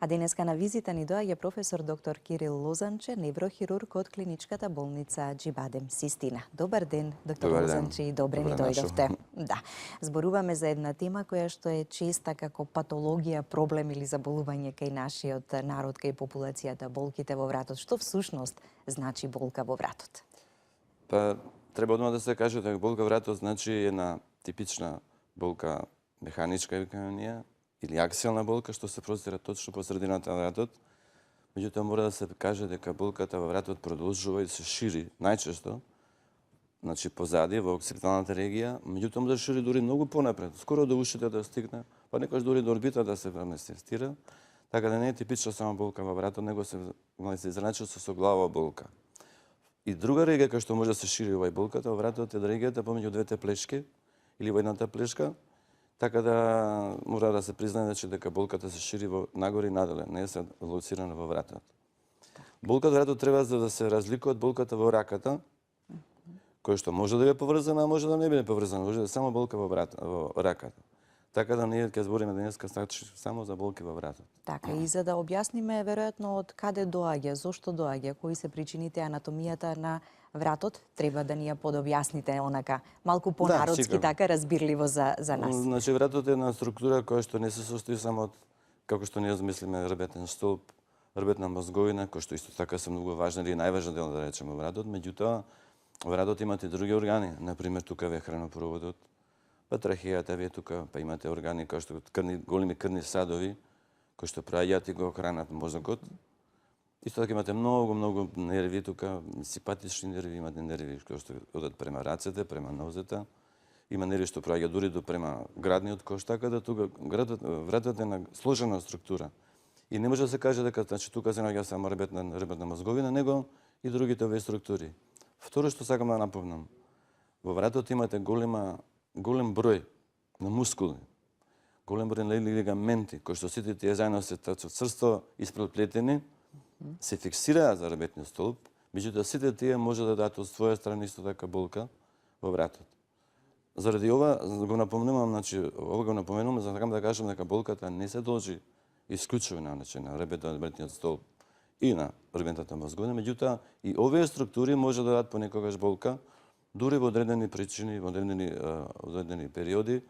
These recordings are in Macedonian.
А денеска на визита ни доаѓа професор доктор Кирил Лозанче, неврохирург од клиничката болница Џибадем Систина. Добар ден, доктор Добар ден. Лозанче, и добре ни Добре дојдовте. нашол. Да, зборуваме за една тема која што е честа како патологија, проблем или заболување кај нашиот народ, кај популацијата, болките во вратот. Што всушност значи болка во вратот? Па, треба одма да се каже дека болка во вратот значи една типична болка, механичка, викаме ние, или аксијална болка, што се простира точно по средината на вратот. Меѓутоа мора да се каже дека болката во вратот продолжува и се шири најчесто, значи позади во оксипиталната регија, меѓутоа може да шири дури многу понапред, скоро до ушите да стигне, па некојаш дури до орбита да се манифестира, така да не е типична само болка во вратот, него се израначува со глава болка. И друга регија кај што може да се шири овај болката во вратот е регијата помеѓу двете плешки или во едната плешка, така да мора да се признае дека болката се шири во нагоре и надоле, не е се лоцирана во вратот. Болката во вратот треба да се разликува од болката во раката, која што може да биде поврзана, а може да не биде поврзана, може да е само болка во раката. Така да ние ќе збориме денеска само за болки во вратот. Така, и за да објасниме веројатно од каде доаѓа, зошто доаѓа, кои се причините, анатомијата на вратот, треба да ни ја подобјасните онака малку понародски, така разбирливо за нас. Значи вратот е една структура која што не се состои само од, како што ние размислиме, ребетен столб, ребетна мозговина, кој што исто така се многу важна или најважен дел да речеме вратот, меѓутоа вратот имате други органи, например тука ве хранопроводот, па трахејата ве тука, па имате органи кои што големи крвни садови, кои што прајаат и го хранат мозокот. Исто така имате многу нерви тука, симпатични нерви, имате нерви кои што одат према рацете, према нозете. Има нерви што прајаат дури до према градниот кош, така да тука вратот е на сложена структура. И не може да се каже дека значи тука се наоѓа само ребетна мозговина, него и другите овие структури. Второ што сакам да напомнам, во вратот имате голем број на мускули, голем број на лигаменти, кои што сите тие заедно се црсто испреплетени, се фиксираат за ребетниот столб, меѓутоа сите тие може да дадат од своја страна исто така болка во вратот. Заради ова го напомнувам, значи ова го напоменувам за да кажам дека болката не се должи исклучувано на ребетниот столб и на ребетната мозговина, меѓутоа и овие структури може да дадат понекогаш болка, дури во одредени причини, во одредени периоди,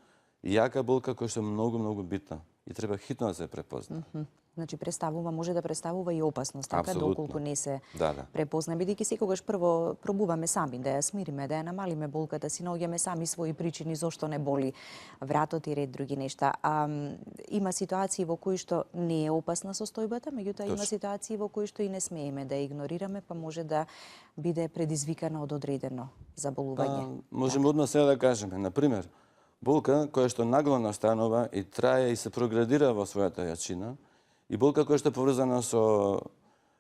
јака болка која што е многу битна и треба хитно да се препозна. Значи може да представува и опасност, така доколку не се препозна, бидејќи секогаш прво пробуваме сами да ја смириме, да ја намалиме болката, си наоѓаме сами своји причини зошто не боли вратот и ред други нешта. Има ситуации во кои што не е опасна состојбата, меѓутоа има ситуации во кои што и не смееме да ја игнорираме, па може да биде предизвикана од одредено заболување. Можеме одма сега да кажеме, например, болка која што нагло настанува и трае и се проградира во својата јачина, и болка која што е поврзана со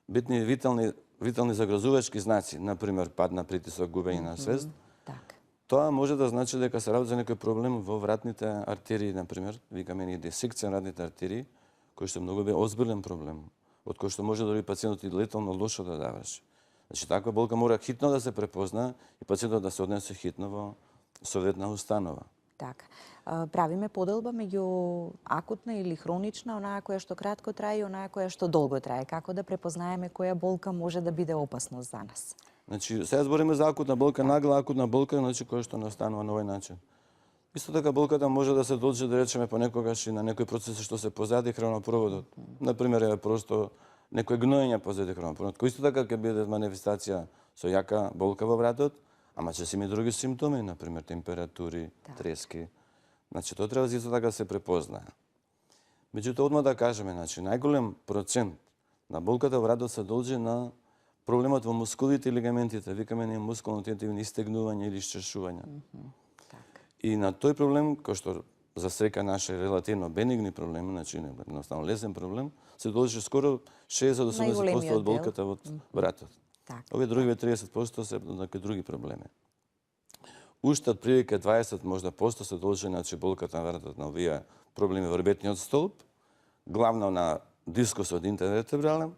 битни витални загрозувачки знаци, например пад на притисок, губење на свест, тоа може да значи дека се работи за некој проблем во вратните артерии, например, викаме ние дисекција на вратните артерии, кој што е многу озбилен проблем, од кој што може дори пациентот и летално лошо да заврши. Значи таква болка мора хитно да се препозна и пациентот да се однесе хитно во соодветна установа. Така. Правиме поделба меѓу акутна или хронична, онаа која што кратко трае и онаа која што долго трае. Како да препознаеме која болка може да биде опасност за нас? Значи, сега збориме за акутна болка, нагла акутна болка, значи која што настанува на овој начин. Исто така болката може да се должи, да речеме, понекогаш и на некои процеси што се позади хранопроводот. Например, е просто некој гноење позади хранопроводот, кој исто така ќе биде манифестација со јака болка во вратот, ама ќе се има и други симптоми, например температури, трески. Значи тоа треба исто така да се препознае. Меѓутоа одма да кажеме, значи најголем процент на болката во вратот се должи на проблемот во мускулите и лигаментите, викаме ние мускулно-тендинни истегнување или исчешување. И на тој проблем, кој што за среќа наше релативно бенигни проблеми, значи едноставно лесен проблем, се должи скоро 60 до 80% од болката во вратот. Овие други 30% се некои други проблеми. Уште од прилика 20 можда посто се должи значи болката на вратот на овие проблеми во ребетниот столб, главно на дискусот интервертебрален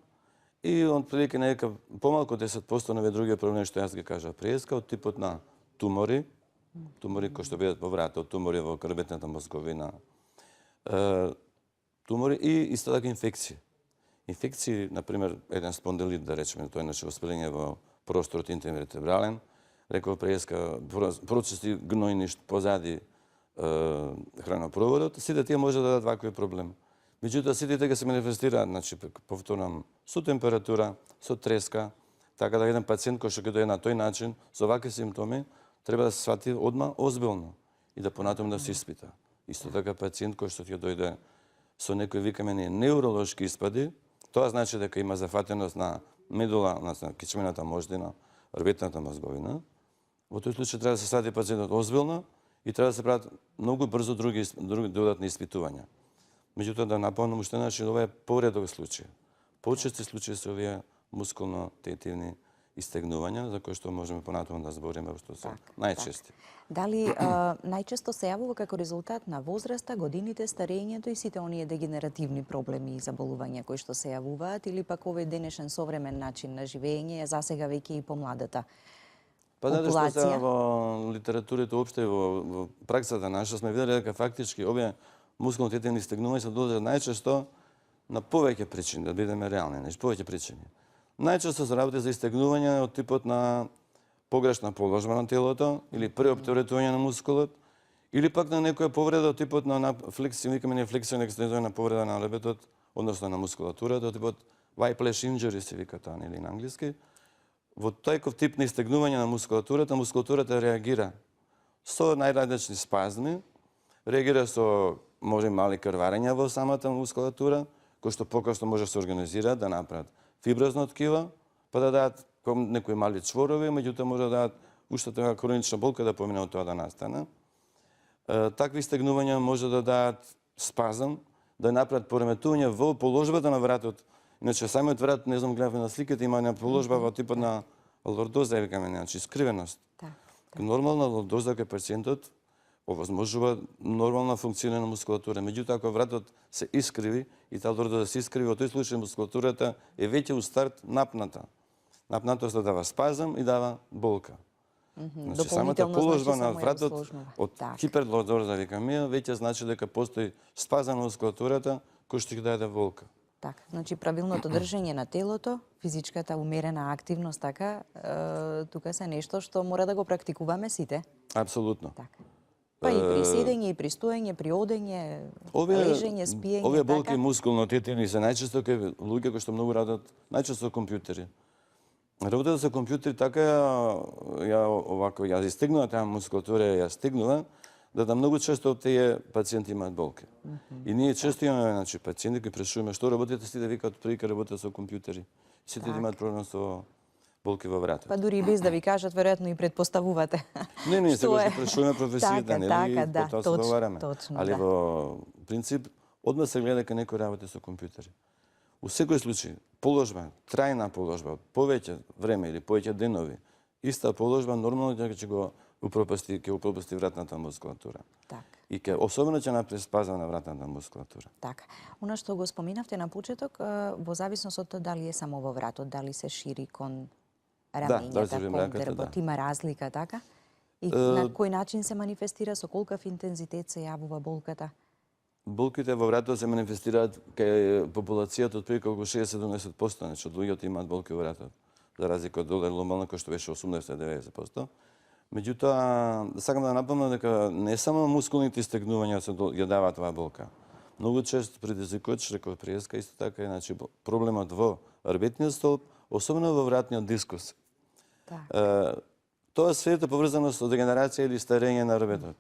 и од прилика нека помалку 10% на овие други проблеми што јас ги кажав преска од типот на тумори кои што бидат во вратот, тумори во ребетната мозговина, тумори и исто така инфекции. инфекции, например, еден спондилит, да речеме, тој иначе воспаление во просторот интервертебрален, реков преска, процеси гнојни позади хранопроводот, сите тие може да дадат вакви проблем. Меѓутоа, сите тие се манифестираат, значи, повторам, со температура, со треска, така да еден пациент кој што ќе дојде на тој начин, со вакви симптоми, треба да се свати одма озбилно и да понатаму да се испита. Исто така пациент кој што ќе дојде со некои викаме неуролошки испади, тоа значи дека има зафатеност на медула, на кичмената мождина, рветната мозговина. Во тој случај треба да се свати пациентот озбилно и треба да се прават многу брзо други додатни испитувања. Меѓутоа, да напомнам уште еднаш, ова е поредок случај. Почести случаи се овие мускулно-тетивни истегнувања, за кои што можеме понатаму да збориме, што се најчести. Дали најчесто се јавува како резултат на возраста, годините, старењето и сите оние дегенеративни проблеми и заболувања кои што се јавуваат, или пак овој денешен современ начин на живење е засега веќе и помладата популација? Што се во литературата опште и во праксата наша сме видели дека фактички овие мускулно-тетивни истегнувања се доаѓаат најчесто на повеќе причини, да бидеме реални, повеќе причини. Најчесто се работи за истегнување од типот на погрешна положба на телото или преоптеретување на мускулот, или пак на некоја повреда од типот на флексија, викаме флексија екстензивна повреда на лебетот, односно на мускулатурата, од типот whiplash injury се вика тоа или на англиски. Во тајков тип на истегнување на мускулатурата реагира со најразлични спазми, реагира со може мали крварења во самата мускулатура, кои што покасно може да се организираат да направат фиброзно ткива, па да дадат некои мали чворови, меѓутоа може да дадат уште така хронична болка да помине од тоа да настане. Такви истегнувања може да дадат спазам, да направат пореметување во положбата на вратот. Иначе самиот врат, не знам, гледавме на сликата, има една положба во типот на лордоза, викаме, значи скривеност. Нормална лордоза кај пациентот овозможува нормална функционирање на мускулатура. Меѓутоа, ако вратот се искриви и таа лордоза се искриви, во тој случај мускулатурата е веќе у старт напната. Напнатост дава спазам и дава болка. Значи, самата положба на вратот од хиперлордоза, викаме, веќе значи дека постои спазам на мускулатурата кој што ќе даде болка. Така, значи правилното држење на телото, физичката умерена активност, така, тука се нешто што мора да го практикуваме сите. Апсолутно. Така. Па и при седење, и при стоење, при одење, лежење, спиење, овие болки мускулно-тетивни се најчесто кај луѓе кои што многу работат, најчесто компјутери. Работата со компјутери така ја истегнува таа мускулатура, ја стигнува, да многу често тие пациенти имаат болки. И ние често имаме, значи, пациенти кои прашуваме што работите, сите викаат првика работат со компјутери. Сите имаат проблем со болки во вратот. Па дури и без да ви кажат, веројатно и предпоставувате. Не, сега се прашуваме професијата, нели, потоа се договараме. Али во принцип, одма се гледа дека некој работи со компјутери. У секој случај, положба, трајна положба, повеќе време или повеќе денови, иста положба нормално ќе го упропасти вратната мускулатура. И особено ќе направи спазам на вратната мускулатура. Така. Она што го споминавте на почеток, во зависност од тоа дали е само во вратот, дали се шири кон рамењата, кон грбот, има разлика, така? И на кој начин се манифестира, со колкав интензитет се јавува болката? Болките во вратот се манифестираат кај популацијата од прилика околу 60-70%, значи од луѓето имаат болки во вратот, за разлика од долар глобално кој што беше 80-90%. Меѓутоа, сакам да напомнам дека не само мускулните истегнувања ја даваат оваа болка. Многу често предизвикувач, реков преска, исто така е, значи, проблемот во рбетниот столб, особено во вратниот дискус. Тоа све е поврзано со дегенерација или старење на рбетот.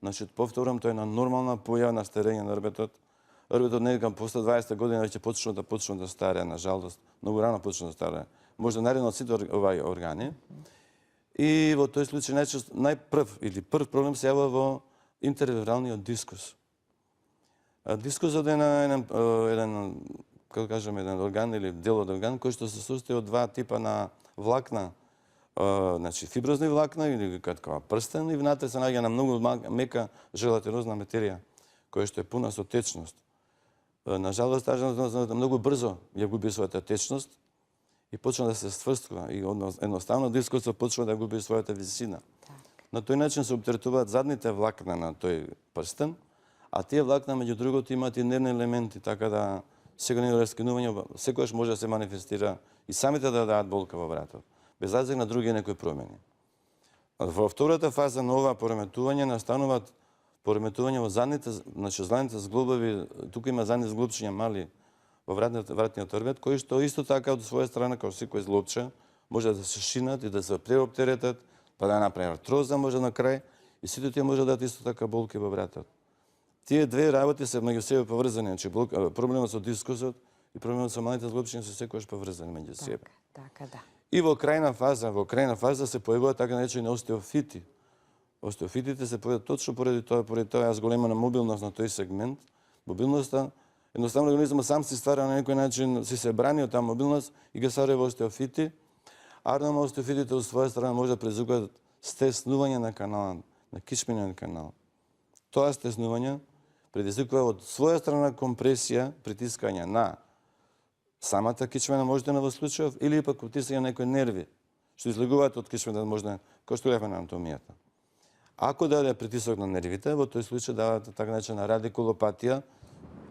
Значи, повторам, тоа е една нормална појава на старење на рбетот. Рбетот некако после 20 година веќе почнува да старее, на жалост, многу рано почнува да старее. Може наредно од сите овај органи. И во тој случај прв проблем се јавува во интервиралниот дискус. Дискусот е еден, како кажеме, еден орган или дел од орган кој што се состои од два типа на влакна, значи фиброзни влакна или како прстен и внатре се наоѓа на многу мека желатинозна материја која што е пуна со течност. На жалост, многу брзо ја губи својата течност и почна да се стврскува и едноставно дискусот почва да губи својата висина. На тој начин се обтретуваат задните влакна на тој прстен, а тие влакна меѓу другото имаат и нервни елементи, така да сега раскинување, секогаш може да се манифестира и самите да дадат болка во вратот, без разлика на други некои промени. Во втората фаза на ова пореметување настануваат пореметување во задните, значи задните зглобови, тука има задни зглобчиња мали во вратниот орбет, кои што исто така од своја страна, како секој зглобче, може да се шинат и да се преоптеретат, па да направи артроза може на крај, и сите тие може да дадат исто така болки во вратот. Тие две работи се меѓу себе поврзани, значи проблемот со дискусот и проблемот со малите зглобчиња се секогаш поврзани меѓу себе. Така, да. И во крајна фаза се појавуваат така наречени остеофити. Остеофитите се појавуваат точно поради тоа зголемена мобилност на тој сегмент. Мобилноста, едноставно организмот сам си ствара на некој начин, си се брани од таа мобилност и ги ствара во остеофити. Арнама остеофитите од своја страна може да предизвикаат стеснување на каналот, на кичмениот канал. Тоа стеснување предизвикува од своја страна компресија, притискање на самата кичмена мождина во случајов или пак притискање на некои нерви, што излегуваат од кичмената мождина, кој што гледаме на анатомијата. Ако даде притисок на нервите, во тој случај дават така наречена радикулопатија,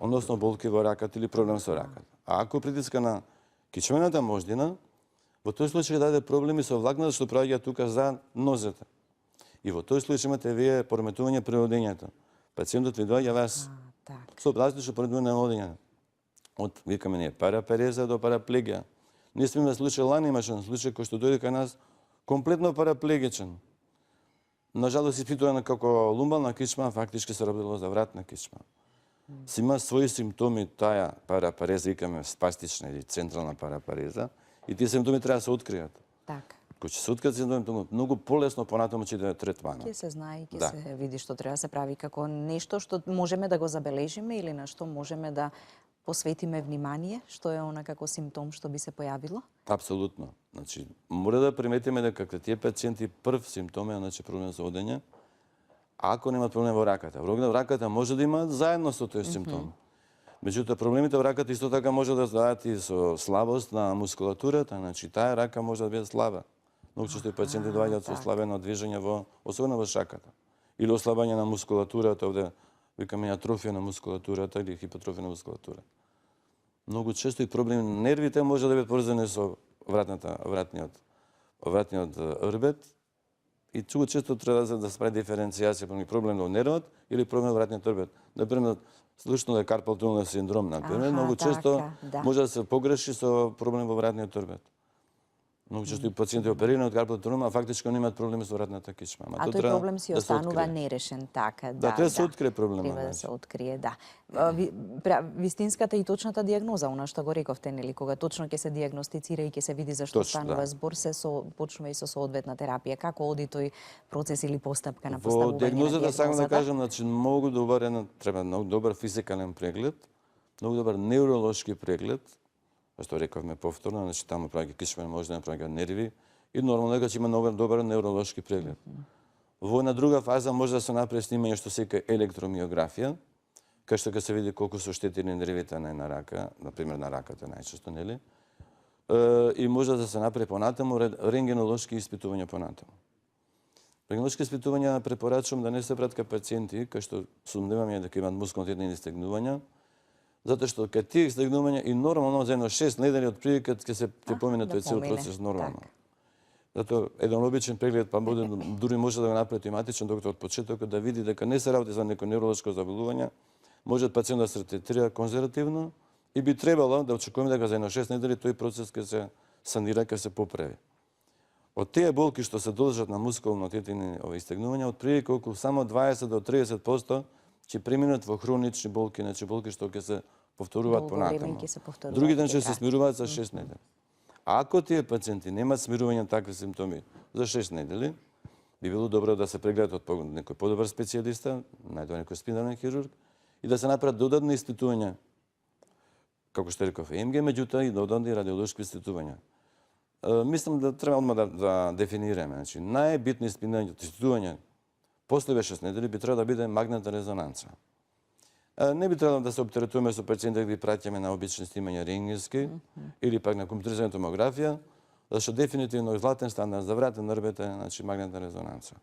односно болки во раката или проблем со раката. А ако притиска на кичмената мождина, во тој случај даде проблеми со влакната што праќа тука за нозете. И во тој случај имате вие пореметување при одењето. Пациентот ви доаѓа вас со различно пореметување на одењето. Од, викаме ние, парапареза до параплегија. Ние сме имали случај, лани имаше случај кој што дојде кај нас комплетно параплегичен. Нажалост, испитувано како лумбална кичма, фактички се работело за вратна кичма. Си има своји симптоми таа парапареза, викаме спастична или централна парапареза, и тие симптоми треба да се откријат. Така. Кој ќе се откријат симптоми, многу полесно понатаму ќе да третмана. Ќе се знае и ќе се види што треба да се прави како нешто што можеме да го забележиме или на што можеме да посветиме внимание, што е она како симптом што би се појавило? Апсолутно. Значи, мора да приметиме дека тие пациенти прв симптом е значи проблем со одење, ако немаат проблем во раката. Проблем во раката може да имаат заедно со тој симптом. Меѓутоа, проблемите во раката исто така може да дадат и со слабост на мускулатурата, значи таа рака може да биде слаба. Многу често и пациенти доаѓаат со слабено движење особено во шаката. Или ослабање на мускулатурата, овде викаме атрофија на мускулатурата или хипотрофија на мускулатура. Многу често и проблеми на нервите може да бидат поврзани со вратниот орбет. И туку често треба да се прави диференцијација помеѓу проблем во нервот или проблем во вратниот орбет. Например, слушно е карпал тунелен синдром, например, многу често може да се погреши со проблем во вратниот орбет. Многу често и пациенти оперирани од карпал тунел, а фактички немаат проблеми со вратната кичма. А тој проблем си останува нерешен, така, да. Треба да се открие проблемот. Треба да се открие, да. Вистинската и точната дијагноза, она што го рековте, нели, кога точно ќе се дијагностицира и ќе се види зашто станува збор, се почнува и со соодветна терапија. Како оди тој процес или постапка на поставување на дијагнозата? Во дијагнозата сакам да кажам, значи многу добар треба многу добар физикален преглед, многу добар невролошки преглед, што рековме повторно, значи таму праќа кичмена мождина, праќа нерви и нормално дека ќе има многу добар невролошки преглед. Во една друга фаза може да се направи снимање што се вика електромиографија, кај што ќе се види колку се оштетени нервите на една рака, например на раката најчесто, нели? И може да се направи понатаму рентгенолошки испитувања понатаму. Рентгенолошки испитувања препорачувам да не се прават кај пациенти кај што сумневаме дека имаат мускулно-тетнени стегнувања, затоа што кај тие стегнувања и нормално за едно 6 недели од прилика ќе се помине тој цел процес нормално. Затоа еден обичен преглед, па дури може да го направи тематичен доктор од почетокот да види дека не се работи за некој невролошко заболување, може пациент да се третира конзервативно и би требало да очекуваме дека за едно 6 недели тој процес ќе се санира, ќе се поправи. Од тие болки што се должат на мускулно-тетени стегнувања, од прилика околу само 20 до 30% ќе преминат во хронични болки, значи болки што ќе се повторуваат понатаму. Другите ќе се смируваат за 6 недели. А ако тие пациенти немаат смирување на такви симптоми за 6 недели, би било добро да се прегледат од некој подобар специјалиста, најдобар некој спинален хирург, и да се направат додатни испитувања, како што реков ЕМГ, меѓутоа и додатни радиолошки испитувања. Мислам да треба одма да дефинираме. Значи, најбитни испитувања после 6 недели би требало да биде магнетна резонанца. Не би требало да се оптеретуваме со пациенти да ги праќаме на обични снимања рентгенски или пак на компјутеризирана томографија, зашто дефинитивно златен стандард за вратен орбет е значи магнетна резонанца.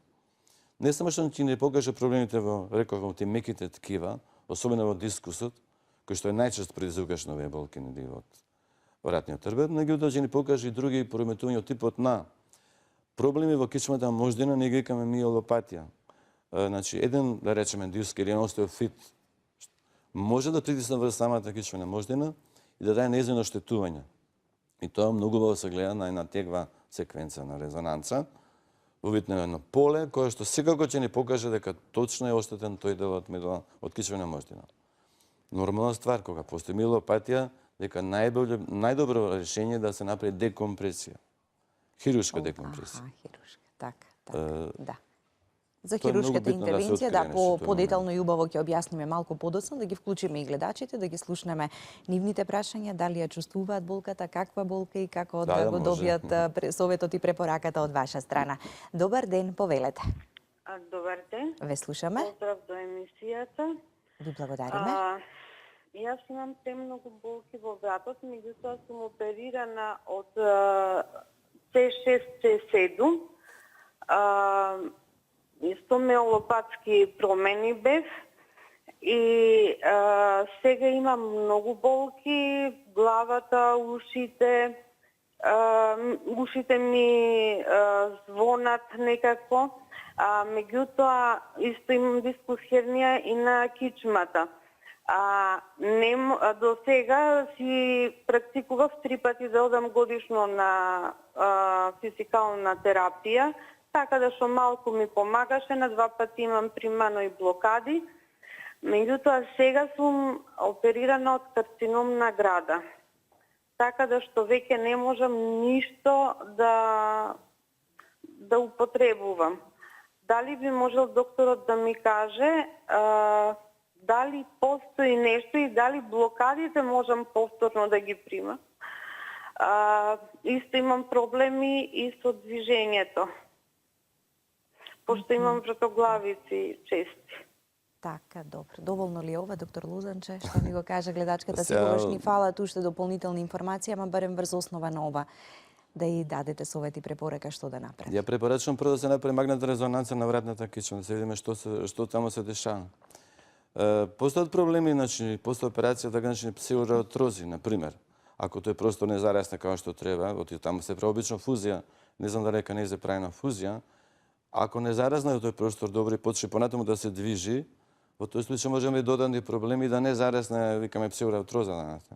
Не само што ќе ни покаже проблемите во тие меките ткива, особено во дискусот, кој што е најчест предизвикач на овие болки од вратниот хрбет, меѓутоа ќе ни покаже и други пореметувања од типот на проблеми во кичмата мождина, ние ги викаме миелопатија. Значи, еден, да речеме, диск или остеофит може да притисне врз самата кичмена мождина и да даде нејзино оштетување. И тоа многу убаво се гледа на една тегва секвенца на резонанца, во вид на едно поле, кое што секако ќе ни покаже дека точно е оштетен тој дел од кичмена мождина. Нормална ствар, кога постои миелопатија, дека најдобро решение е да се направи декомпресија. Хируршка декомпресија. Хируршка, така, да. За хируршката интервенција, по-детално и убаво ќе објасниме малку подоцна, да ги вклучиме и гледачите, да ги слушнеме нивните прашања, дали ја чувствуваат болката, каква болка и како да го добијат советот и препораката од ваша страна. Добар ден, повелете. Добар ден. Ве слушаме. Поздрав до емисијата. Ви благодариме. Јас имам премногу болки во вратот, меѓутоа сум оперирана од C6, C7. Исто миелопатски промени бев и сега имам многу болки, главата, ушите ми звонат некако, меѓутоа исто имам дискус хернија и на кичмата. До сега си практикував 3 пати да одам годишно на физикална терапија, така да што малку ми помагаше, на 2 пати имам примано и блокади. Меѓутоа сега сум оперирана од карцином на града. Така да што веќе не можам ништо да употребувам. Дали би можел докторот да ми каже дали постои нешто и дали блокадите можам повторно да ги примам? Исто имам проблеми и со движењето, пошто имам вратоглавици чести. Така, добро. Доволно ли е ова, доктор Лозанче, што ни го каже гледачката? Сигурно ни фалат уште дополнителни информации, ама барем врз основа на ова да и дадете совет и препорака што да направи. Ја препорачувам прво да се направи магнетна резонанца на вратната кичма, да се видиме што таму се дешава. Постојат проблеми, значи, после операција, така начини псевдоартрози, например. Ако тој простор не зарасне како што треба, таму се прави обично фузија, не знам дали не се прави на фузија, ако не зарасне тој простор добро и почне понатаму да се движи, во тој случај можеме и додатни проблеми да не зарасне, викаме, псевдоартроза на нас.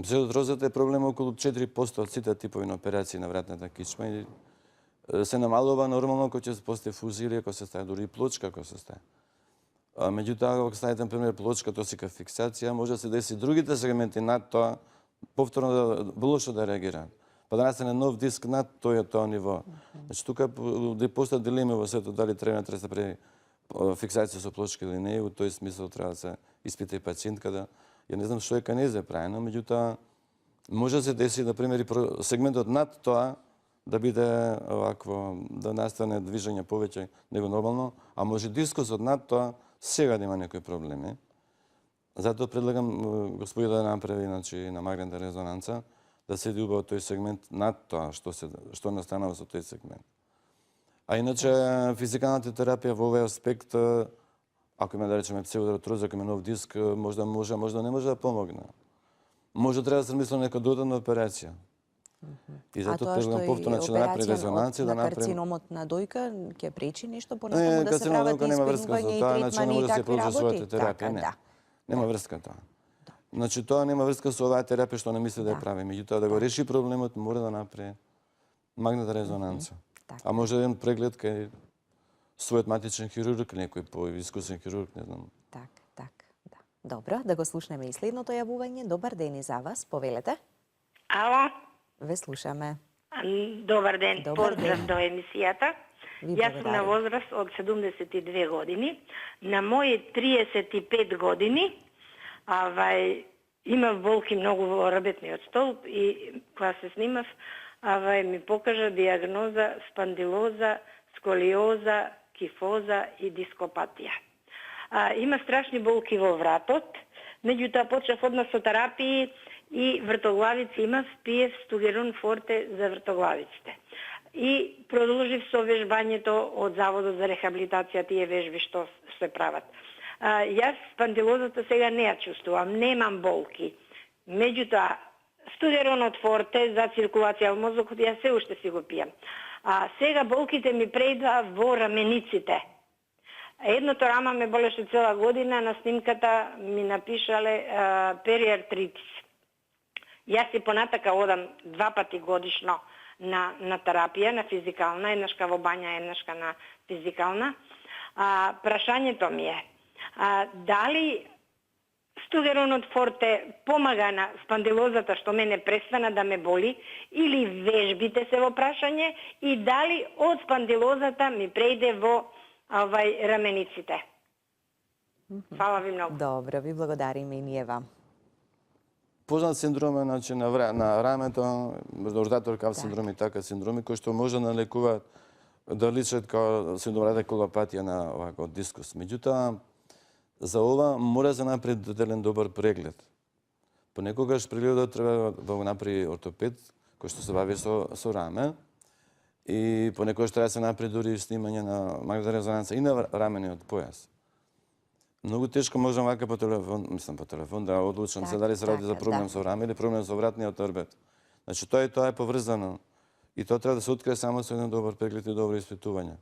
Псевдоартрозата е проблем околу 4% од сите типови на операции на вратната кичма и се намалува нормално кога ќе се постои фузија или ако се стави дури и плочка ако се стави. Меѓутоа, ако ставите, например, плочка, тосика фиксација, може да се деси другите сегменти над тоа, повторно да лошо да реагираат. Па да настане нов диск над тоа ниво. Значи, тука постојат дилеми во сето, дали треба да се прави фиксација со плочка или не, во тој смисол треба да се испита и пациентка да... Ја не знам што е канезе правено, меѓутоа, може да се деси, например, и сегментот над тоа, да биде овакво, да настане движење повеќе него нормално, а може дискусот над тоа сега да има некои проблеми. Затоа предлагам господи да направи, значи, на магнетна резонанца, да се убаво тој сегмент над тоа што настанува со тој сегмент. А иначе физикалната терапија во овој аспект, ако има да речеме псевдоартроз, ако има нов диск, може да не може да помогне. Може треба да се мисли на нека додатна операција. И затоа предлагам повторно да направи резонанција, да направи карциномот на дојка ќе пречи нешто понатаму да се прават испитувања и третмани и такви работи? Терапија, не. Нема врска тоа. Значи тоа нема врска со оваа терапија што не мисли да ја прави. Меѓутоа да го реши проблемот мора да направи магнетна резонанца. А може еден преглед кај својот матичен хирург, некој поискусен хирург, не знам. Да. Добро, да го слушнеме и следното јавување. Добар ден и за вас, повелете. Ало. Ве слушаме. Добар ден, поздрав до емисијата. Јас сум на возраст од 72 години. На мои 35 години имав болки многу во рабетниот столб и кога се снимав, ми покажа диагноза спандилоза, сколиоза, кифоза и дископатија. Има страшни болки во вратот, меѓутоа почнав одмah со терапии и вртоглавици имав, пиев стугерон форте за вртоглавиците. И продолжив со вежбањето од Заводот за рехабилитација, тие вежби што се прават. Јас спандилозата сега не ја чувствувам, немам болки. Меѓутоа, студеронот форте за циркулација во мозокот, јас се уште си го пијам. А сега болките ми преидва во рамениците. Едното рама ме болеше цела година, на снимката ми напишале периартритис. Јас и понатака одам 2 пати годишно на терапија, на физикална, еднашка во бања, еднашка на физикална. Прашањето ми е, дали студеронот форте помага на спандилозата што мене престана да ме боли, или вежбите се во прашање, и дали од спандилозата ми преиде во рамениците. Фала ви многу. Добро, ви благодариме и ние вам. Познат синдром е на рамето, ротаторкав синдром и така синдроми, кои што може да лекуваат, да личат као синдром радикулопатија на овако дискус. Меѓутоа, за ова мора да се направи детален добар преглед. Понекогаш прегледот треба да го направи ортопед, кој што се бави со раме, и понекогаш треба да се направи дури снимање на магнетна резонанца и на рамениот појас. Многу тешко можам вака по телефон да одлучам се дали се работи за проблем со раме или проблем со вратниот орбет. Значи тоа е поврзано и тоа треба да се открие само со еден добар преглед и добро испитување.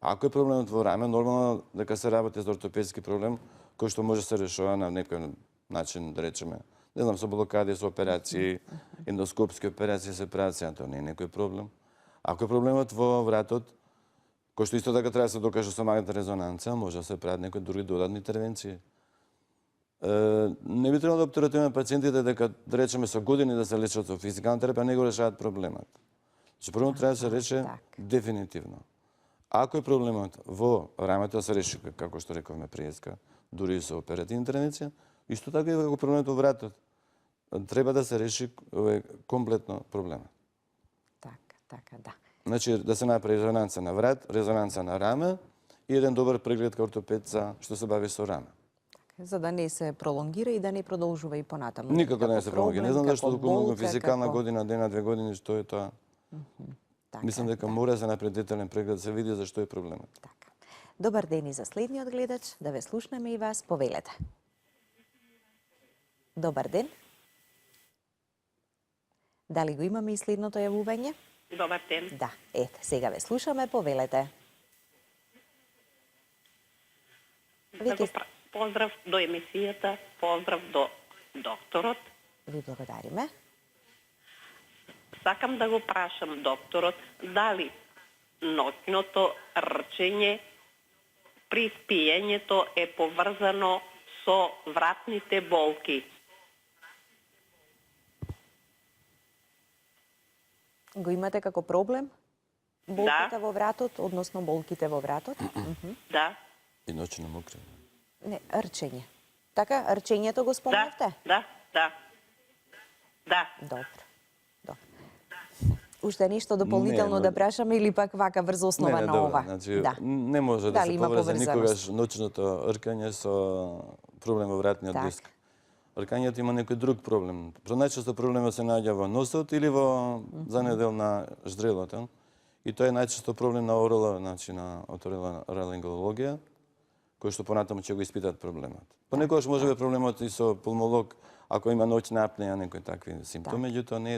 Ако е проблемот во раме, нормално дека се работи за ортопедски проблем, кој што може да се решава на некој начин, да речеме, не знам, со блокади, со операции, ендоскопски операции се прават, тоа не е некој проблем. Ако е проблемот во вратот, кој што исто така треба да се докаже со магнетна резонанца, може да се прават некои други додатни интервенции. Не би требало да оптеративаме пациентите дека, да речеме, со години да се лечат со физикална терапија, не го решават проблемот. Значи, прво треба да се рече дефинитивно. Ако е проблемот во рамето, се реши, како што рековме преска, дури и со оперативна интервенција, исто така и ако проблемот во вратот, треба да се реши комплетно проблемот. Така, да. Значи, да се направи резонанца на врат, резонанца на раме и еден добар преглед кај ортопед што се бави со раме. За да не се пролонгира и да не продолжува и понатаму. Никако не се пролонгира. Не знам зашто доколку физикална година, дена, 2 години, што е тоа. Мислам дека мора да се направи детален преглед, да се види зашто е проблемот. Така. Добар ден и за следниот гледач, да ве слушнеме и вас, повелете. Добар ден. Дали го имаме и следното јавување? Добар ден. Да, ете, сега ве слушаме, повелете. Поздрав до емисијата, поздрав до докторот. Ви благодариме. Сакам да го прашам докторот дали ноќното рчење при спиењето е поврзано со вратните болки. Го имате како проблем? Болките во вратот, односно болките во вратот? Да. И ноќно мокри. Не, рчење. Така, рчењето го спомнавте? Да. Добро. Уште нешто дополнително да прашаме или пак вака врз основа на ова? Значи, не може да се поврзе никогаш ноќното ркање со проблем во вратниот диск. Ркањето има некој друг проблем. Најчесто проблемот се наоѓа во носот или во задниот дел на ждрелото. И тоа е најчесто проблем на орала, значи на оториноларингологија, кој што понатаму ќе го испитат проблемот. Понекогаш може би проблемот и со пулмолог, ако има ноќна апнеја, некои такви симптоми, меѓутоа не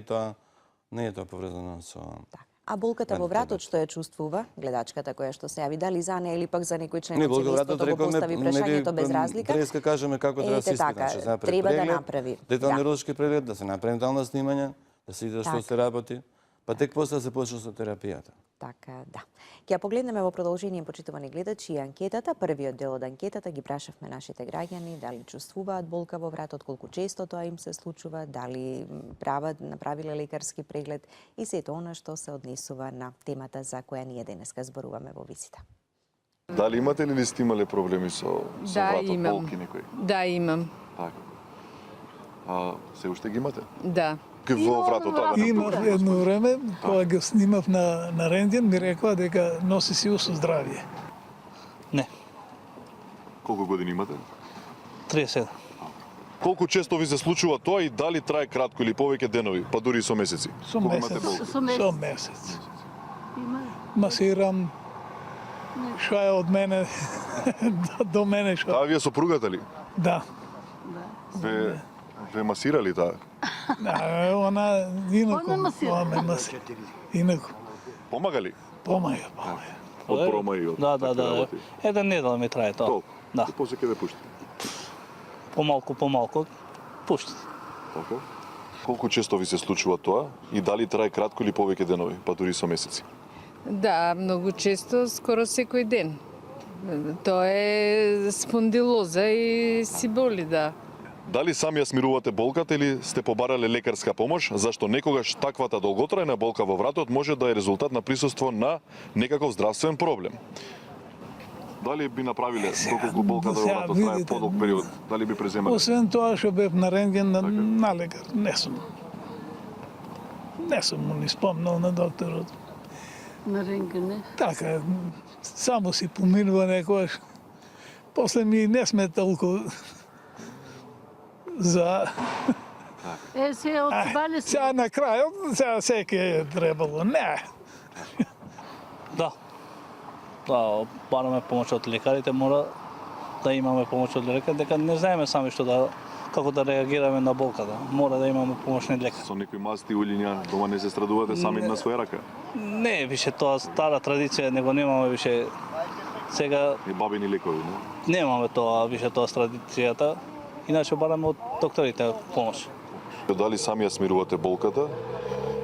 е тоа поврзано со... А болката во вратот што ја чувствува гледачката која што се јави, дали за неја или пак за некој член од семејството го постави прашањето без разлика? Преска кажеме како треба да се испита. Треба да направи. Детален нейролошки преглед, да се направи детална снимање, да се види што се работи, па тек после да се почне со терапијата. Така, да. Ќе ја погледнеме во продолжение, почитувани гледачи, и анкетата. Првиот дел од анкетата ги прашавме нашите граѓани дали чувствуваат болка во вратот, колку често тоа им се случува, дали направиле лекарски преглед и сето она што се однесува на темата за која ние денеска зборуваме во визита. Дали имате или сте имале проблеми со вратот, болки некои? Да, имам. Така. Се уште ги имате? Да. Во вратот тоа? Имав едно време, кога го снимав на рентген, ми рекоа дека носи си усо здравје. Не. Колку години имате? 37. Колку често ви се случува тоа и дали трае кратко или повеќе денови, па дури и со месеци? Со месец. Масирам Што е од мене до мене што? Таа ви е сопругата ли? Да. Ве масирали таа? Да, она инако. Она масира. Она масира. Инако. Помага ли? Помага. Од прома и од Да. такви работи? Еден недел ми трае тоа. Толку? Да. И после ќе ве пушти? Помалку, пушти. Така? Колку често ви се случува тоа и дали трае кратко или повеќе денови, па дури со месеци? Да, многу често, скоро секој ден. Тоа е спондилоза и си боли, да. Дали сами ја смирувате болката или сте побарале лекарска помош, зашто некогаш таквата долготрајна болка во вратот може да е резултат на присуство на некаков здравствен проблем? Дали би направиле доколку болката во вратот трае видите, подолг период? Дали би преземале? Освен тоа што бев на рентген на лекар, не сум му ни спомнал на докторот. На рентген, не? Така, само си поминува некојаш. После ми не сме толку за... Се отбале се. Сега на крајот, сега секи е требало. Не. Да. Да, бараме помош од лекарите, мора да имаме помош од лекар, дека не знаеме сами како да реагираме на болката. Мора да имаме помошни лекар. Со некои масти, улиња, дома не се страдувате сами на своја рака? Не, више тоа стара традиција, него немаме више сега И бабини лекови, не? немаме тоа више тоа традицијата. Иначе бараме од докторите помош. Дали сами ја смирувате болката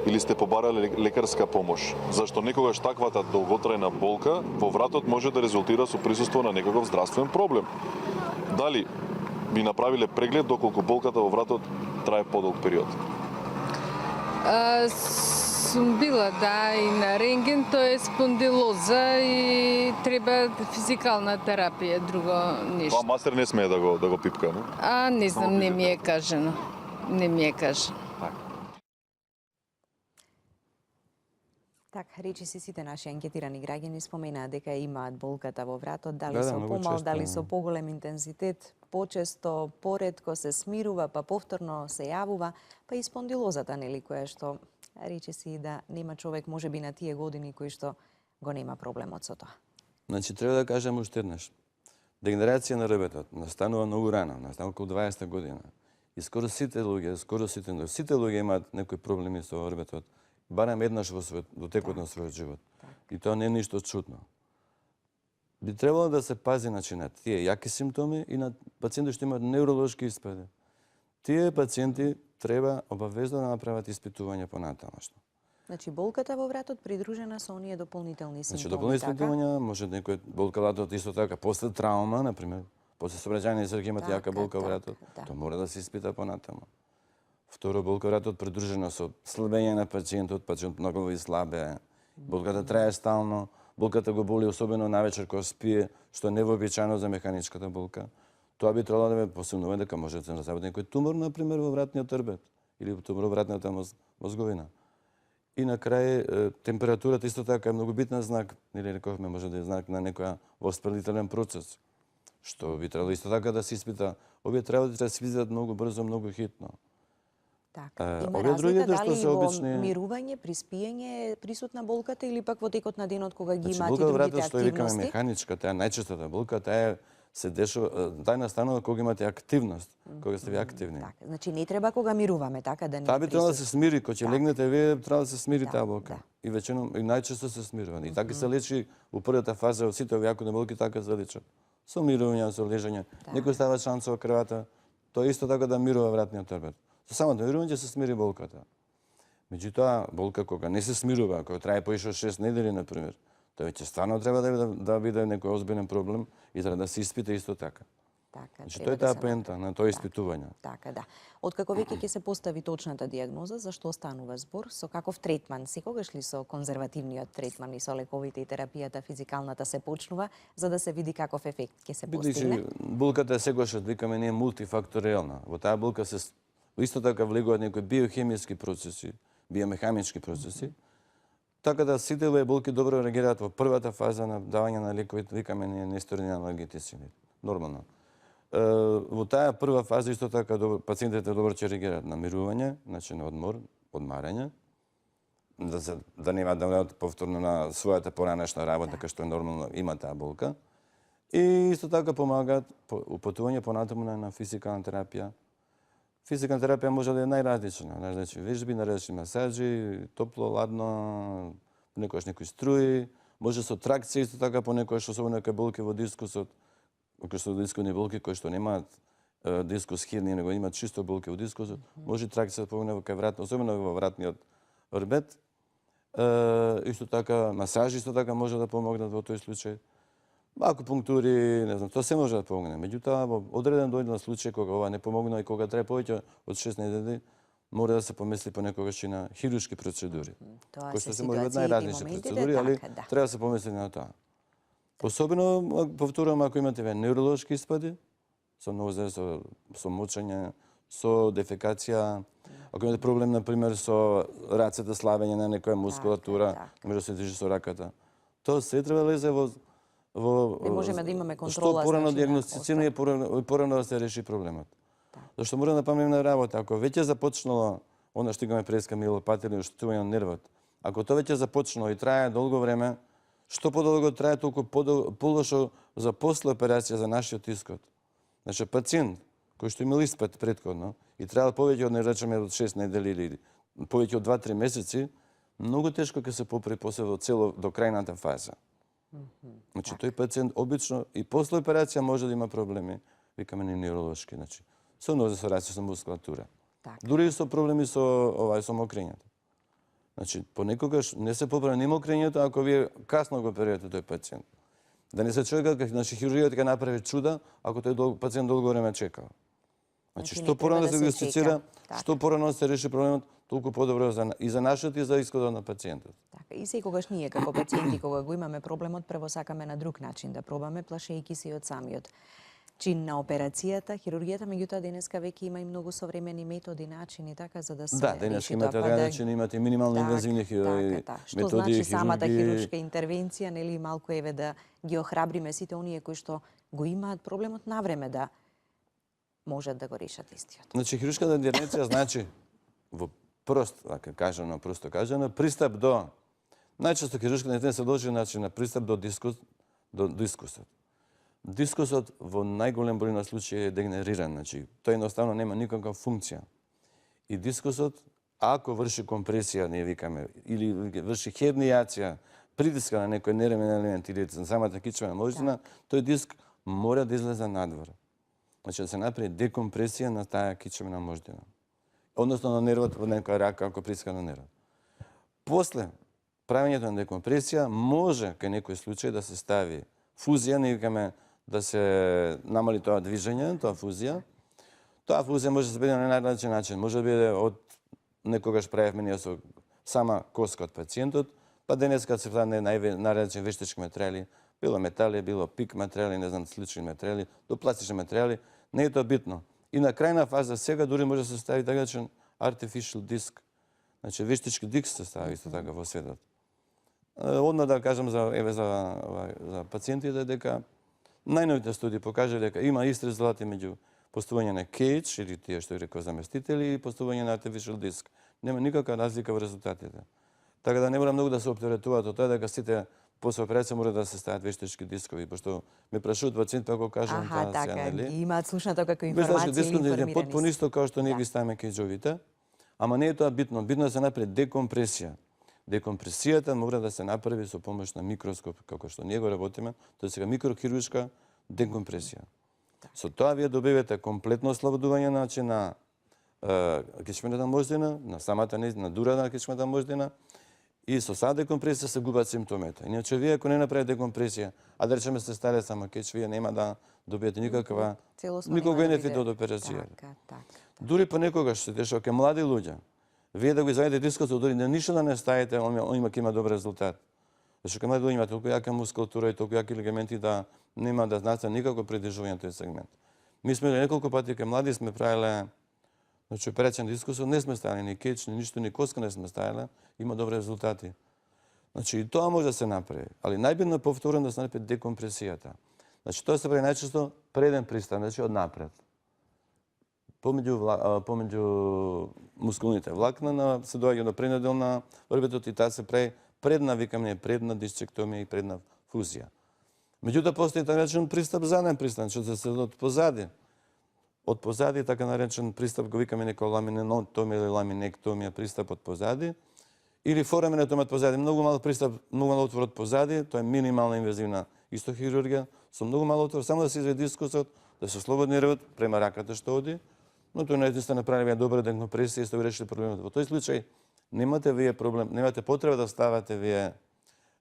или сте побарале лекарска помош? Зашто некогаш таквата долготрајна болка во вратот може да резултира со присуство на некаков здравствен проблем. Дали би направиле преглед доколку болката во вратот трае подолг период? Сум била, да, и на рентген, тоа е спондилоза и треба физикална терапија, друго ништо. Тоа мастер не смее да го пипка, не? Не знам, не ми е кажано. Не ми е кажано. Така, речиси сите наши анкетирани граѓани споменаа дека имаат болката во вратот, дали Да, со многу помал, често, дали да. со поголем интензитет, почесто, поретко се смирува, па повторно се јавува, па и спондилозата, нели, која што речиси да нема човек можеби на тие години кои што го нема проблемот со тоа. Значи, треба да кажем уште еднаш. Дегенерација на ребетот настанува многу рано, настанува околу 20 година. И скоро сите луѓе имаат некои проблеми со ребетот, барем еднаш во текот на својот живот. И тоа не е ништо чудно. Би требало да се пази значи, на тие јаки симптоми и на пациенти што имаат невролошки испади. Тие пациенти треба обавезно да направат испитување понатамошно. Значи, болката во вратот придружена со оние дополнителни симптоми, Значи, дополнителни симптоми, може некој болка вратот исто така, после травма, например, после сообраќајни несреќи имате јака болка во вратот, тоа мора да се испита понатаму. Второ, болка во вратот придружена со слабење на пациентот многу слабе, болката трае стално, болката го боли особено навечер кога спие, што е невообичаено за механичката болка. Тоа би требало да ме посумнува дека може да се разработи некој тумор, например, во вратниот трбет или тумор во вратната мозговина. И на крај, температурата исто така е многу битна знак, или рековме, може да е знак на некоја воспалителен процес, што би требало исто така да се испита. Овие треба да се испитат многу брзо, многу хитно. Така, има овие другите разлика што дали се во обични мирување, при спиење е присутна болката или пак во текот на денот кога ги Значи, имаат и болка во другите вратот, што викаме активности? механичка, таа најчестата болка, таа се дешава, таа настанува кога имате активност, кога сте ви активни. Така, значи не треба кога мируваме, така да не Таа би требало да се смири, кога ќе легнете вие, треба да се смири Да, таа болка. да. И вечено и најчесто се смирува. И така се лечи у првата фаза од сите овие акутни болки, така се лечат. Со мирување, со лежање. Некој става шанса во крвата, тоа исто така да мирува вратниот трбет. Со самото мирување се смири болката. Меѓутоа, болка кога не се смирува, кога трае поише од 6 недели, например, тоа веќе стварно треба да биде некој озбилен проблем и треба да се испита исто така. Така, Значи, треба тоа е да таа се поента на тоа испитување. Така, да. Откако веќе ќе се постави точната диагноза, за што станува збор, со каков третман, секогаш ли со конзервативниот третман и со лековите и терапијата физикалната се почнува, за да се види каков ефект ќе се постигне? Бидејќи болката е секогаш, викаме, не е мултифакторијална. Во таа болка се исто така влегуваат некои биохемиски процеси, биомеханички процеси, така да сите овие болки добро реагираат во првата фаза на давање на лековите, викаме ние нестероидни аналгетици, нормално. Во таа прва фаза исто така пациентите добро ќе реагираат на мирување, значи на одмор, одмарање, да нема да враат повторно на својата поранешна работа, кај што е нормално има таа болка. И исто така помагаат упатување понатаму на физикална терапија. Физикална терапија може да е најразлична. Значи, вежби, наразлични масажи, топло, ладно, понекогаш некои струи, може со тракција исто така понекогаш, особено кај болки во дискусот, кај што дискусни болки кои што немаат дискус хирни, него имаат чисто болки во дискусот, може тракција да помогне кај врат, особено во вратниот орбет. Исто така масажи исто така може да помогнат во тој случај. Акупунктури, не знам, тоа се може да помогне. Меѓутоа, во одреден дојден случај кога ова не помогна и кога трае повеќе од 6 недели, мора да се помисли понекогаш и на хируршки процедури. Кои што се може да најразлични процедури, али треба да се помисли на тоа. Особено, повторувам, ако имате невролошки испади, со нозе, со мочење, со дефекација, ако имате проблем, например, со рацете, славење на некоја мускулатура, може да се движи со раката, тоа се треба да лезе во не можеме да имаме контрола. Што порано диагностицирано и порано да се реши проблемот. Зашто мора да памтиме на работа. Ако веќе започнало, она што имаме преска миелопатија или оштетување на нервот, ако тоа веќе започнало и трае долго време, што подолго трае, толку полошо за после операција за нашиот исход. Значи, пациент кој што имал испад претходно и требал повеќе од, не речеме, од 6 недели или повеќе од 2-3 месеци, многу тешко ќе се поправи после до крајната фаза. Значи, тој пациент обично и после операција може да има проблеми, викаме невролошки, значи, со нозе, со раце, со мускулатура. Дури и со проблеми со мокрењето. Значи, понекогаш не се поправи ни мокрењето ако вие касно го оперирате тој пациент. Да не се човека, значи, хирургијата ќе направи чуда ако тој пациент долго време чекал. Значи, што порано да се диагностицира, што порано да се реши проблемот, толку подобро и за нашиот и за исходот на пациентот. Така, и секогаш ние како пациенти кога го имаме проблемот, прво сакаме на друг начин да пробаме, плашејќи се од самиот чин на операцијата, хирургијата, меѓутоа денеска веќе има и многу современи методи, начини така за да се да, денеска имате начини, имате и минимални инвазивни методи, што значи самата хируршка интервенција, нели малку еве да ги охрабриме сите оние кои што го имаат проблемот навреме да можат да го решат истиот. Значи хируршката интервенција значи во просто кажано, пристап до најчесто хируршката интервенција се дължи на пристап до дискусот. Дискусот во најголем број на случаи е дегенериран, значи тој едноставно нема никаква функција. И дискусот, ако врши компресија, ние викаме, или врши хернијација, притиска на некој нервен елемент или на самата кичмена мождина, тој диск мора да излезе надвор. Значи да се направи декомпресија на таа кичмена мождина. Односно на нервот, во некоја рака, ако притиска на нервот. После правењето на декомпресија може кај некој случај да се стави фузија, ние викаме да се намали тоа движење, тоа фузија. Тоа фузија може да се биде на најразличен начин. Може да биде од некогаш правевме ние со сама коска од пациентот, па денеска се прават најразлични вештички материјали, било метали, било пик материјали, не знам, слични материјали, до пластични материјали, не е тоа битно. И на крајна фаза сега дури може да се стави така речен artificial disc. Значи вештички диск се стави исто така во светот. Одма да кажам за пациентите дека најновите студии покажа дека има исти резултати меѓу поставување на кейдж или тие што реков заместители и поставување на artificial disc. Нема никаква разлика во резултатите. Така да не мора многу да се оптеретуваат од тоа дека сите после операција мора да се стават вештички дискови, пошто ме прашуваат пациенти ако кажам тоа сега, нели? Така, имаат слушнато како информација или информирани. Потпуно исто како што ние ги ставиме кейџовите, ама не е тоа битно. Битно е да се направи декомпресија. Декомпресијата мора да се направи со помош на микроскоп, како што ние го работиме, тоа е сега микрохируршка декомпресија. Со тоа вие добивате комплетно ослободување на кичмената мождина, на самата на дурата на кичмената мождина, и со сад декомпресија се губат симптомите. Иначе вие ако не направите декомпресија, а да речеме се ставите само кеч, вие нема да добиете никаква бенефит од операцијата. Дури понекогаш се дешава кај млади луѓе, вие да го извадите дискот, дури да ништо да не ставите, он ќе има добар резултат. Зашто кај млади луѓе има толку јака мускулатура и толку јаки лигаменти да нема да знаат никако придržување на тој сегмент. Ми сме неколку пати кај млади сме правиле значи операција на дискусот, не сме ставили ни кеч, ни ништо, ни коска не сме ставили, има добри резултати. Значи и тоа може да се направи, али најбитно е повторно да се направи декомпресијата. Значи тоа се прави најчесто преден пристап, значи од напред. помеѓу мускулните влакна се доаѓа до пренадел на рбетот и таа се прави предна, викаме, предна дисцектомија и предна фузија. Меѓутоа постои така наречен пристап заден пристап, што се од позади. Од позади така наречен пристап го викаме некој ламинектомија или ламинектомија, пристап од позади. Или фораменотомија од позади, многу мал пристап, многу мал отвор од позади, тоа е минимална инвазивна исто хирургија, со многу мал отвор, само да се изведе дискусот, да се слободни рвот према раката што оди, но тоа наистина направи добра декомпресија и сте го решили проблемот. Во тој случај немате вие проблем, немате потреба да ставате вие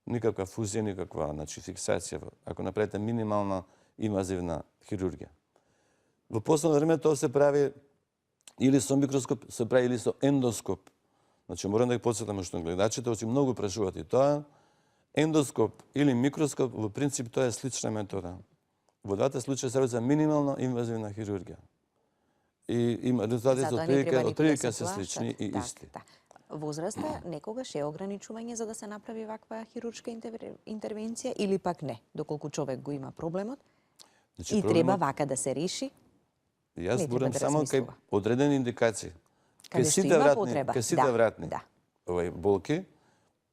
никаква фузија, никаква фиксација, ако направите минимална инвазивна хирургија. Во последно време тоа се прави или со микроскоп, се прави или со ендоскоп. Морам да ги подсетам што гледачите, очи многу прашуваат и тоа. Ендоскоп или микроскоп, во принцип тоа е слична метода. Во двата случаи се работи за минимално инвазивна хирургија. И има резултатите отприлика се слични и исти. Возраста некогаш е ограничување за да се направи ваква хируршка интервенција или пак не, доколку човек го има проблемот и треба вака да се реши. Јас зборам само кај одредени индикации. Каде што има потреба. Кај сите вратни болки,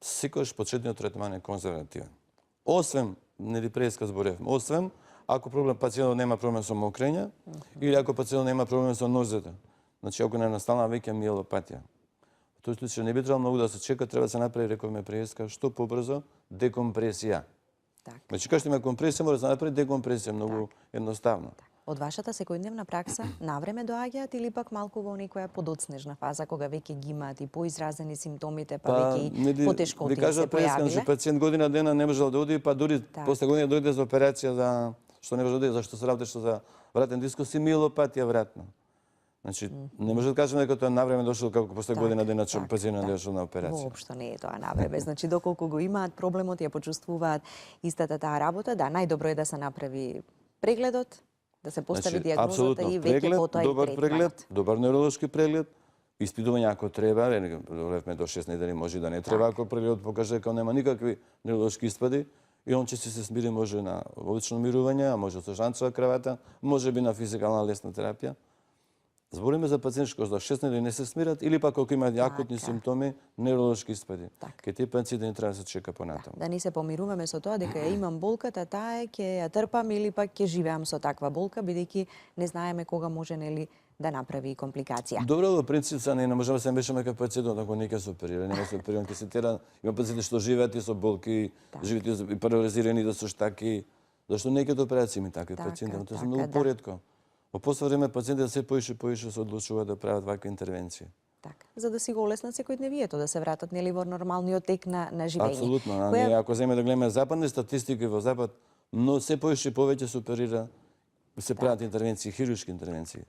секојаш почетниот третман е конзервативен. Освен, нели преска зборев, освен ако пациентот нема проблем со мокрење или ако пациентот нема проблем со нозете. Значи ако не настана веќе миелопатија. Во тој случај не би требало многу да се чека, треба да се направи, рековме преска, што побрзо декомпресија. Значи кога што има компресија, мора да се направи декомпресија, многу едноставно. Од вашата секојдневна пракса навреме доаѓаат или пак малку во некоја подоцнежна фаза кога веќе ги имаат и поизразени симптомите, па веќе и потешкоти се појавиле? Ви кажа преска, пациент година дена не може да оди, па дури после година дојде за операција за што не може да оди, зашто се работи што за вратен дискус и миелопатија вратна. Значи не може да кажеме дека тоа навреме дошол како после година дена че пациентот дошол на операција. Воопшто не е тоа навреме. Значи доколку го имаат проблемот, ја почувствуваат истата таа работа, најдобро е да се направи прегледот, да се постави дијагнозата и веќе потоа и добар преглед, добар невролошки преглед, испитување ако треба, ревме до 6 недели може да не треба, ако прегледот покаже дека нема никакви невролошки испади, и он ќе се смири може на обично мирување, а може со жанчева кравата, може би на физикална лесна терапија. Збориме за пациенти кои за 6 недели не се смират или пак ако имаат акутни симптоми, невролошки испади. Кај тие пациенти не треба да се чека понатаму. Да не се помируваме со тоа дека ја имам болката, таа е ќе ја трпам или пак ќе живеам со таква болка, бидејќи не знаеме кога може нели да направи компликација. Добро, во принцип не можеме да се мешаме кај пациентот ако не ќе се оперира, нема се оперира, ќе се тера. Има пациенти што живеат и со болки, живеат и парализирани да со штаки, зашто не ќе операција ми такви пациенти, тоа се многу поретко. Во последно време пациентите се поише се одлучуваат да прават вакви интервенции. За да си го олеснат секојдневието, да се вратат нели во нормалниот тек на живење. Апсолутно. Ако земе да гледаме западни статистики во запад, но се поише повеќе се оперира, се прават интервенции, хируршки интервенции.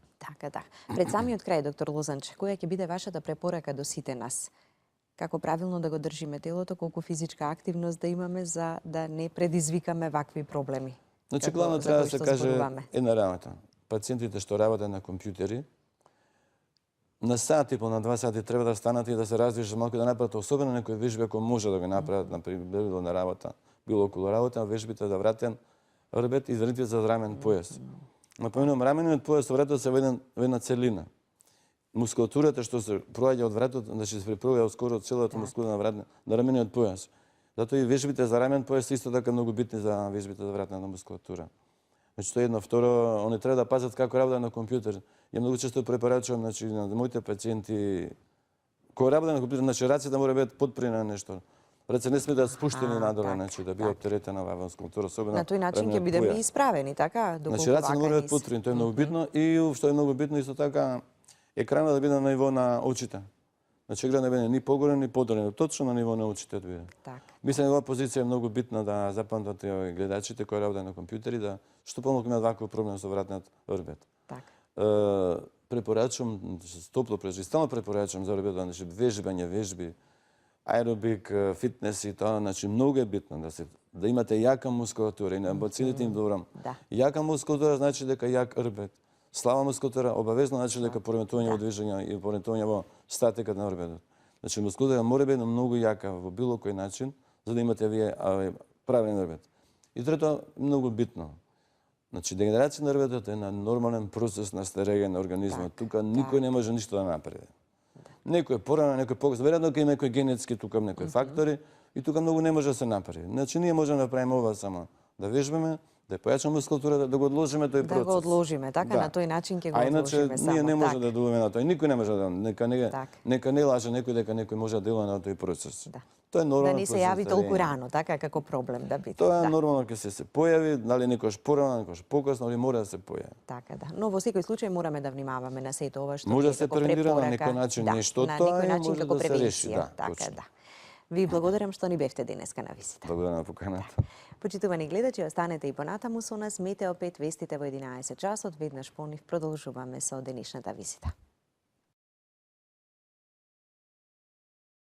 Пред самиот крај, доктор Лозанч, која ќе биде вашата препорака до сите нас? Како правилно да го држиме телото, колку физичка активност да имаме за да не предизвикаме вакви проблеми? Значи, главно треба да се каже една работа. Пациентите што работат на компјутери, на сат и пол, на 2 сати треба да станат и да се раздвижат малку, да направат особено некои вежби, ако може да го направат, например, било на работа, било околу работа, вежбите да вратен рбет и изведите за рамен појас. Напоминам, рамениот појас вратот се во една целина. Мускулатурата што се проаѓа од вратот, значи се препровија скоро целата мускулатура на вратот, на рамениот појас. Затоа и вежбите за рамен појас се исто така многу битни за вежбите за вратна мускулатура. Значи, тоа е едно. Второ, они треба да пазат како работат на компјутер. Ја многу често препорачувам, значи, на моите пациенти, кои работат на компјутер, значи, рацете мора да бидат подпрени на нешто. Раце не сме да спуштени надолу, значи, да биде оптеретена во мускулатура, особено на тој начин ќе бидеме исправени, така? Значи, раце не мора да бидат подпрени, тоа е многу битно. И што е многу битно, исто така, екранот да биде на ниво на очите. Значи, екранот да биде ни погоре, ни подоле, точно на ниво на очите да биде. Мислам, оваа позиција е многу битна да запамтат гледачите кои работат на компјутери, да што помалку имаат ваков проблем со вратниот рбет. Препорачувам, топло стално препорачувам за рбетот, значи вежби, аеробик, фитнес и тоа, значи многу е битно да имате јака мускулатура и на бацилите им добрам. Јака мускулатура значи дека јак рбет. Слаба мускулатура обавезно значи дека пореметување во движење и пореметување во статиката на рбетот. Значи мускулатура мора да биде многу јака во било кој начин за да имате вие правилен рбет. И трето, многу битно. Значи, дегенерација на ребетот е на нормален процес на старење на организмот. Тука никој не може ништо да направи. Некој порано, некој покосно. Веројатно ќе има некој генетски тука некои фактори и тука многу не може да се направи. Значи, ние можеме да направиме ова само да вежбаме, да појачаме мускултурата, да го одложиме тој процес. Да го одложиме, така на тој начин ќе го одложиме само. А иначе ние не може да делуваме на тој. Никој не може да нека не лаже некој дека некој може да делува на тој процес. Тоа е нормално. Да не се јави толку рано, така како проблем да биде. Тоа е нормално ќе се појави, дали некојаш порано, некојаш покасно, али мора да се појави. Така да. Но во секој случај мораме да внимаваме на сето ова што може да се превенира на некој начин нешто, тоа е може да се реши, така да. Ви благодарам што ни бевте денеска на визита. Благодарам на поканата. Почитувани гледачи, останете и понатаму со нас. Метео 5 вестите во 11 часот. Веднаш по нив продолжуваме со денешната визита.